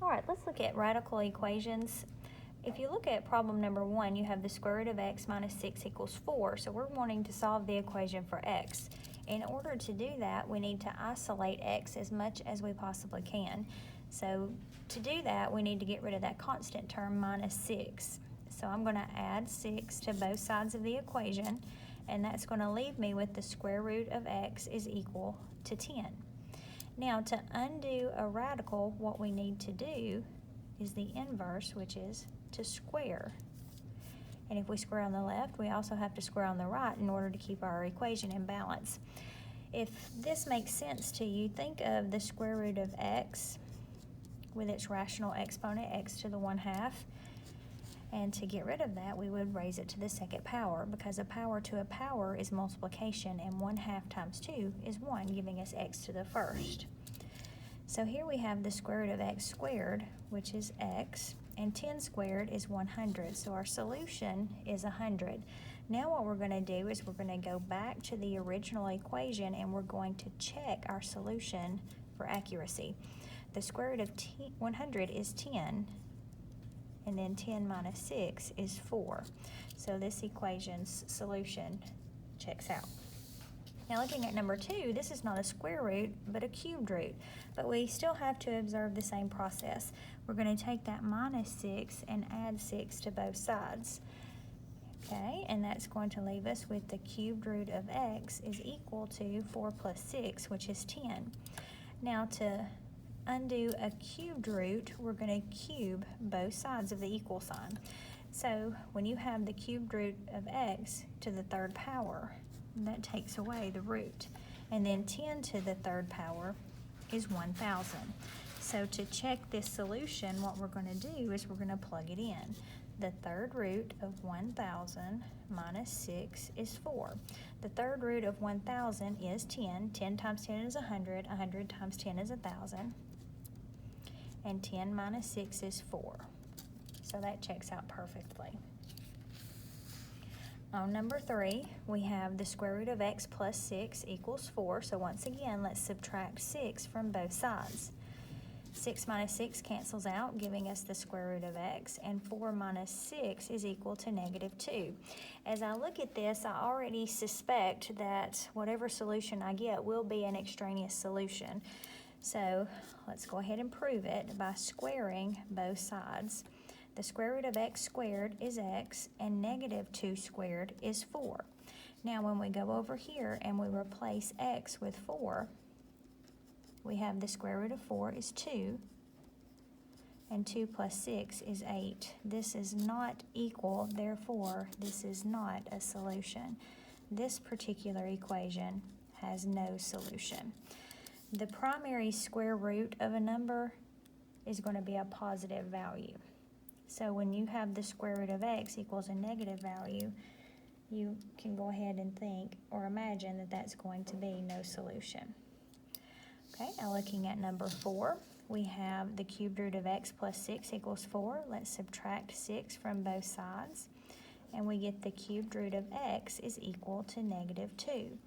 All right, let's look at radical equations. If you look at problem number 1, you have the square root of x minus 6 equals 4. So we're wanting to solve the equation for x. In order to do that, we need to isolate x as much as we possibly can. So to do that, we need to get rid of that constant term minus 6. So I'm going to add 6 to both sides of the equation, and that's going to leave me with the square root of x is equal to 10. Now, to undo a radical, what we need to do is the inverse, which is to square. And if we square on the left, we also have to square on the right in order to keep our equation in balance. If this makes sense to you, think of the square root of x with its rational exponent, x to the 1/2. And to get rid of that, we would raise it to the second power, because a power to a power is multiplication, and 1/2 times 2 is 1, giving us x to the first. So here we have the square root of x squared, which is x, and 10 squared is 100. So our solution is 100. Now what we're going to do is we're going to go back to the original equation, and we're going to check our solution for accuracy. The square root of 100 is 10. And then 10 minus 6 is 4. So this equation's solution checks out. Now looking at number 2, this is not a square root, but a cubed root. But we still have to observe the same process. We're going to take that minus 6 and add 6 to both sides. Okay, and that's going to leave us with the cubed root of x is equal to 4 plus 6, which is 10. Now to undo a cubed root, we're going to cube both sides of the equal sign. So when you have the cubed root of x to the third power, that takes away the root. And then 10 to the third power is 1,000. So to check this solution, what we're going to do is we're going to plug it in. The third root of 1,000 minus 6 is 4. The third root of 1,000 is 10. 10 times 10 is 100. 100 times 10 is 1,000. And 10 minus 6 is 4. So that checks out perfectly. On number 3, we have the square root of x plus 6 equals 4. So once again, let's subtract 6 from both sides. 6 minus 6 cancels out, giving us the square root of x, and 4 minus 6 is equal to -2. As I look at this, I already suspect that whatever solution I get will be an extraneous solution. So let's go ahead and prove it by squaring both sides. The square root of x squared is x, and -2 squared is 4. Now when we go over here and we replace x with 4, we have the square root of 4 is 2, and 2 plus 6 is 8. This is not equal, therefore this is not a solution. This particular equation has no solution. The primary square root of a number is going to be a positive value. So when you have the square root of x equals a negative value, you can go ahead and think or imagine that that's going to be no solution. Okay, now looking at number 4, we have the cubed root of x plus 6 equals 4. Let's subtract 6 from both sides, and we get the cubed root of x is equal to -2.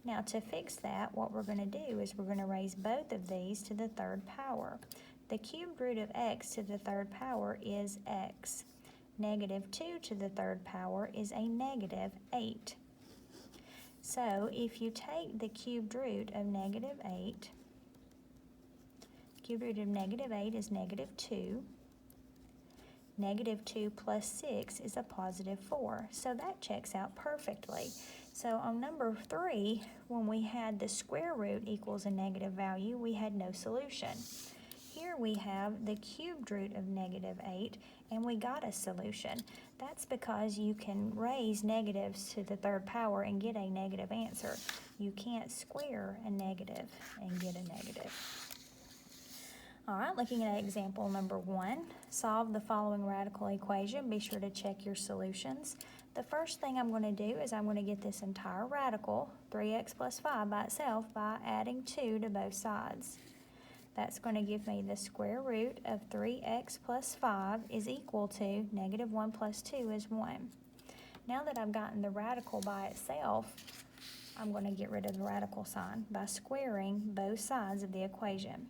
Now to fix that, what we're going to do is we're going to raise both of these to the third power. The cubed root of x to the third power is x. -2 to the third power is a -8. So if you take the cubed root of -8, cubed root of -8 is -2. -2 plus 6 is a +4. So that checks out perfectly. So on number 3, when we had the square root equals a negative value, we had no solution. Here we have the cubed root of -8, and we got a solution. That's because you can raise negatives to the third power and get a negative answer. You can't square a negative and get a negative. All right, looking at example number 1, solve the following radical equation. Be sure to check your solutions. The first thing I'm going to do is I'm going to get this entire radical, 3x plus 5 by itself, by adding 2 to both sides. That's going to give me the square root of 3x plus 5 is equal to -1 plus 2 is 1. Now that I've gotten the radical by itself, I'm going to get rid of the radical sign by squaring both sides of the equation.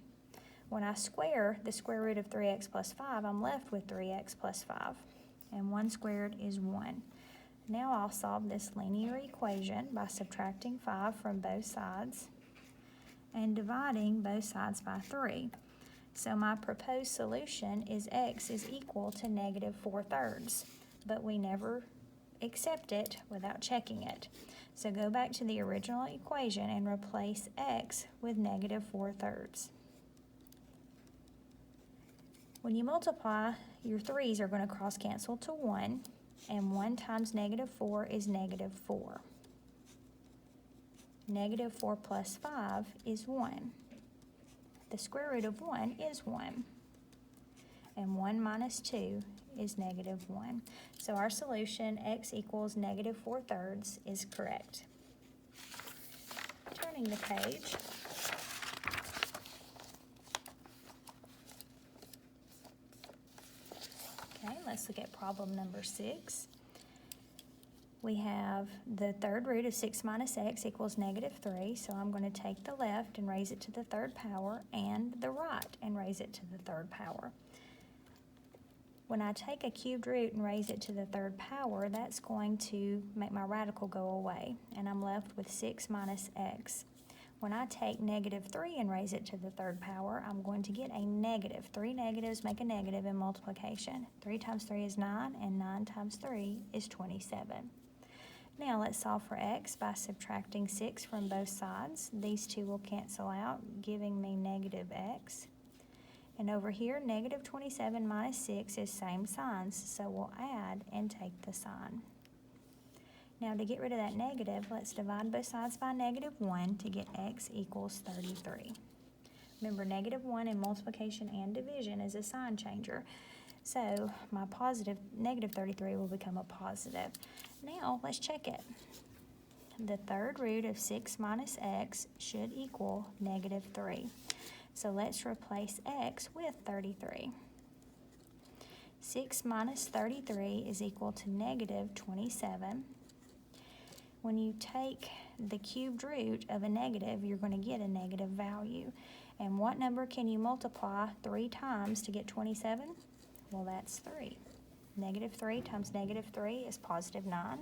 When I square the square root of 3x plus 5, I'm left with 3x plus 5. And 1 squared is 1. Now I'll solve this linear equation by subtracting 5 from both sides and dividing both sides by 3. So my proposed solution is x is equal to negative 4/3, but we never accept it without checking it. So go back to the original equation and replace x with negative 4/3. When you multiply, your 3's are going to cross cancel to 1, and 1 times negative 4 is negative 4. Negative 4 plus 5 is 1. The square root of 1 is 1. And 1 minus 2 is negative 1. So our solution, x equals negative 4/3, is correct. Turning the page. Okay, let's look at problem number 6. We have the third root of 6 minus x equals negative 3, so I'm going to take the left and raise it to the third power, and the right and raise it to the third power. When I take a cubed root and raise it to the third power, that's going to make my radical go away, and I'm left with 6 minus x. When I take negative 3 and raise it to the third power, I'm going to get a negative. 3 negatives make a negative in multiplication. 3 times 3 is 9, and 9 times 3 is 27. Now let's solve for x by subtracting 6 from both sides. These two will cancel out, giving me negative x. And over here, negative 27 minus 6 is same signs, so we'll add and take the sign. Now to get rid of that negative, let's divide both sides by negative 1 to get x equals 33. Remember, negative 1 in multiplication and division is a sign changer. So my positive, negative 33 will become a positive. Now let's check it. The third root of 6 minus x should equal negative 3. So let's replace x with 33. 6 minus 33 is equal to negative 27. When you take the cubed root of a negative, you're going to get a negative value. And what number can you multiply 3 times to get 27? Well, that's 3. Negative 3 times negative 3 is positive 9.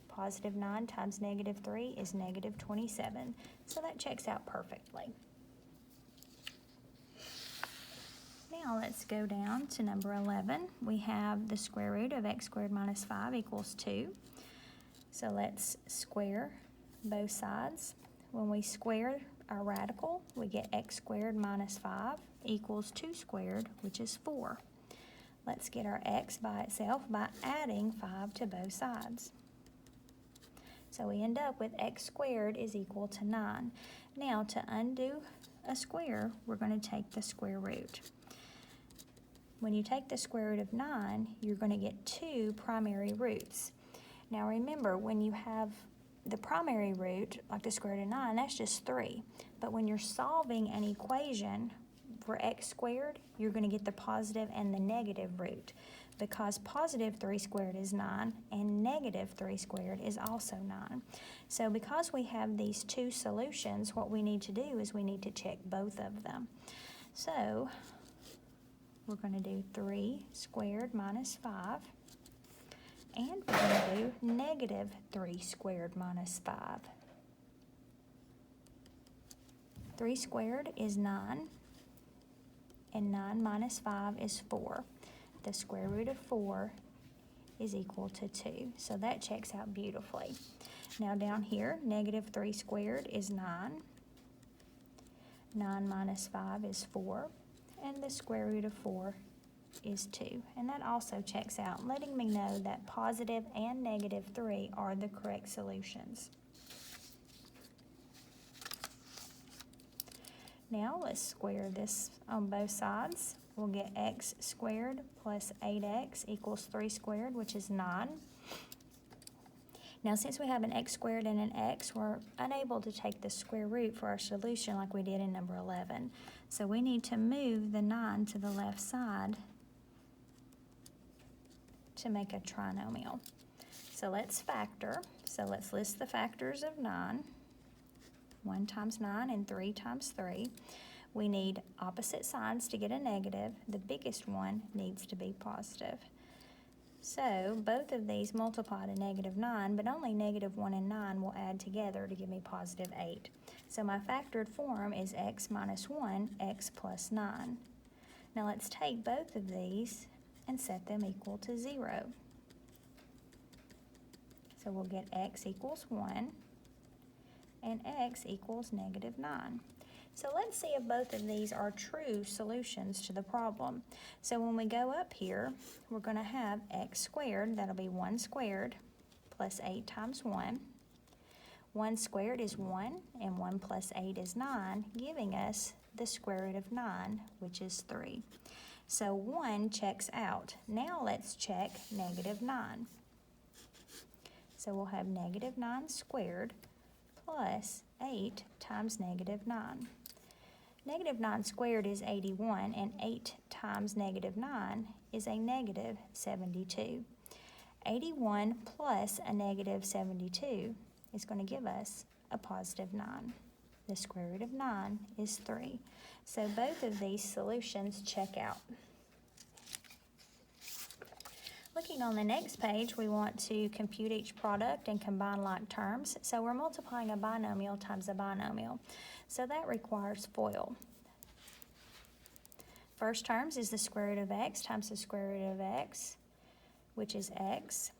Positive 9 times negative 3 is negative 27. So that checks out perfectly. Now let's go down to number 11. We have the square root of x squared minus 5 equals 2. So let's square both sides. When we square our radical, we get x squared minus 5 equals 2 squared, which is 4. Let's get our x by itself by adding 5 to both sides. So we end up with x squared is equal to 9. Now to undo a square, we're going to take the square root. When you take the square root of 9, you're going to get 2 primary roots. Now remember, when you have the primary root, like the square root of 9, that's just 3. But when you're solving an equation for x squared, you're going to get the positive and the negative root, because positive 3 squared is 9 and negative 3 squared is also 9. So because we have these two solutions, what we need to do is we need to check both of them. So we're going to do 3 squared minus 5, and we're going to do negative 3 squared minus 5. 3 squared is 9, and 9 minus 5 is 4. The square root of 4 is equal to 2. So that checks out beautifully. Now down here, negative 3 squared is 9. 9 minus 5 is 4. And the square root of 4 is 2. And that also checks out, letting me know that positive and negative 3 are the correct solutions. Now let's square this on both sides. We'll get x squared plus 8x equals 3 squared, which is 9. Now since we have an x squared and an x, we're unable to take the square root for our solution like we did in number 11. So we need to move the 9 to the left side to make a trinomial. So let's factor. So let's list the factors of 9. 1 times 9 and 3 times 3. we need opposite signs to get a negative. The biggest one needs to be positive. So both of these multiply to -9, but only -1 and 9 will add together to give me +8. So my factored form is x minus 1, x plus 9. Now let's take both of these and set them equal to 0. So we'll get x equals 1 and x equals -9. So let's see if both of these are true solutions to the problem. So when we go up here, we're going to have x squared, that'll be 1 squared, plus 8 times 1. 1 squared is 1, and 1 plus 8 is 9, giving us the square root of 9, which is 3. So 1 checks out. Now let's check -9. So we'll have -9 squared plus 8 times -9. -9 squared is 81, and 8 times -9 is a -72. 81 plus a -72 is going to give us a +9. The square root of 9 is 3. So both of these solutions check out. Looking on the next page, we want to compute each product and combine like terms. So we're multiplying a binomial times a binomial. So that requires FOIL. First terms is the square root of x times the square root of x, which is x.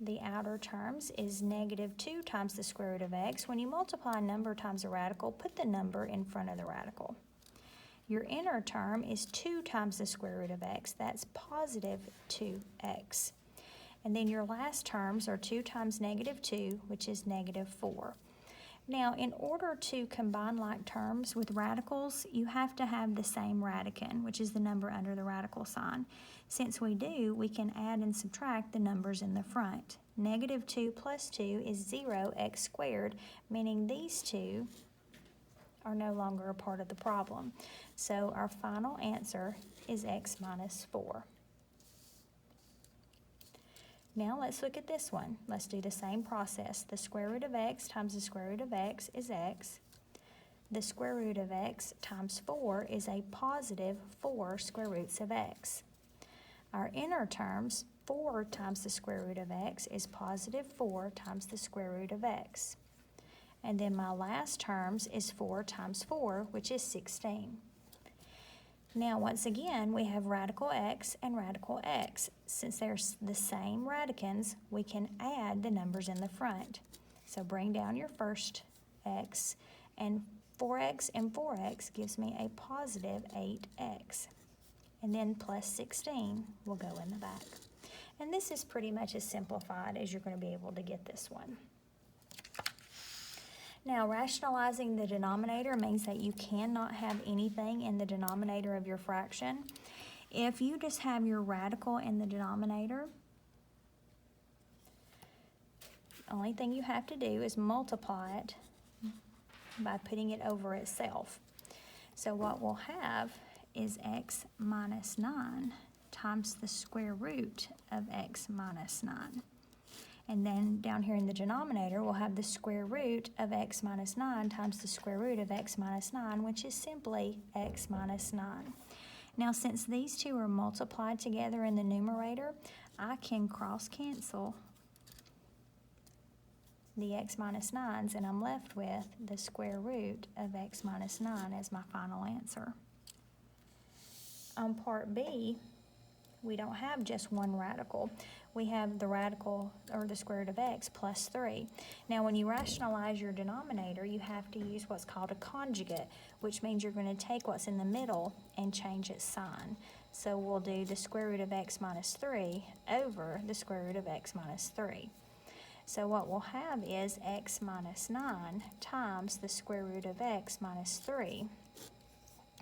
The outer terms is -2 times the square root of x. When you multiply a number times a radical, put the number in front of the radical. Your inner term is 2 times the square root of x. That's +2x. And then your last terms are 2 times -2, which is -4. Now, in order to combine like terms with radicals, you have to have the same radicand, which is the number under the radical sign. Since we do, we can add and subtract the numbers in the front. -2 plus 2 is 0x squared, meaning these two are no longer a part of the problem. So our final answer is x minus 4. Now let's look at this one. Let's do the same process. The square root of x times the square root of x is x. The square root of x times 4 is a +4 square roots of x. Our inner terms, 4 times the square root of x is +4 times the square root of x. And then my last terms is 4 times 4, which is 16. Now, once again, we have radical x and radical x. Since they're the same radicands, we can add the numbers in the front. So bring down your first x, and 4x and 4x gives me a +8x. And then plus 16 will go in the back. And this is pretty much as simplified as you're going to be able to get this one. Now, rationalizing the denominator means that you cannot have anything in the denominator of your fraction. If you just have your radical in the denominator, the only thing you have to do is multiply it by putting it over itself. So what we'll have is x minus 9 times the square root of x minus 9. And then down here in the denominator, we'll have the square root of x minus 9 times the square root of x minus 9, which is simply x minus 9. Now, since these two are multiplied together in the numerator, I can cross-cancel the x minus 9s, and I'm left with the square root of x minus 9 as my final answer. On part B, we don't have just one radical. We have the radical, or the square root of x, plus 3. Now, when you rationalize your denominator, you have to use what's called a conjugate, which means you're going to take what's in the middle and change its sign. So we'll do the square root of x minus 3 over the square root of x minus 3. So what we'll have is x minus 9 times the square root of x minus 3.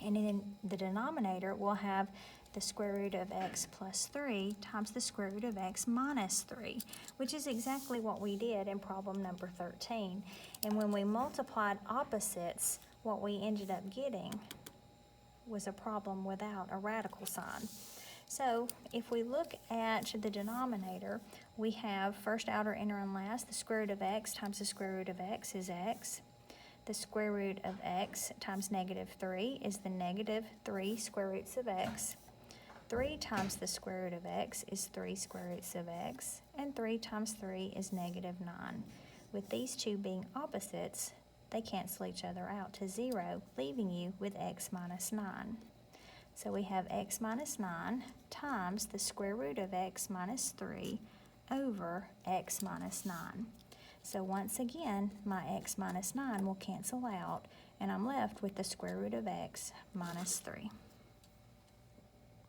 And in the denominator, we'll have the square root of x plus 3 times the square root of x minus 3, which is exactly what we did in problem number 13. And when we multiplied opposites, what we ended up getting was a problem without a radical sign. So if we look at the denominator, we have first, outer, inner, and last. The square root of x times the square root of x is x. the square root of x times negative 3 is the negative 3 square roots of x. 3 times the square root of x is 3 square roots of x, and 3 times 3 is negative 9. With these two being opposites, they cancel each other out to 0, leaving you with x minus 9. So we have x minus 9 times the square root of x minus 3 over x minus 9. So once again, my x minus 9 will cancel out, and I'm left with the square root of x minus 3.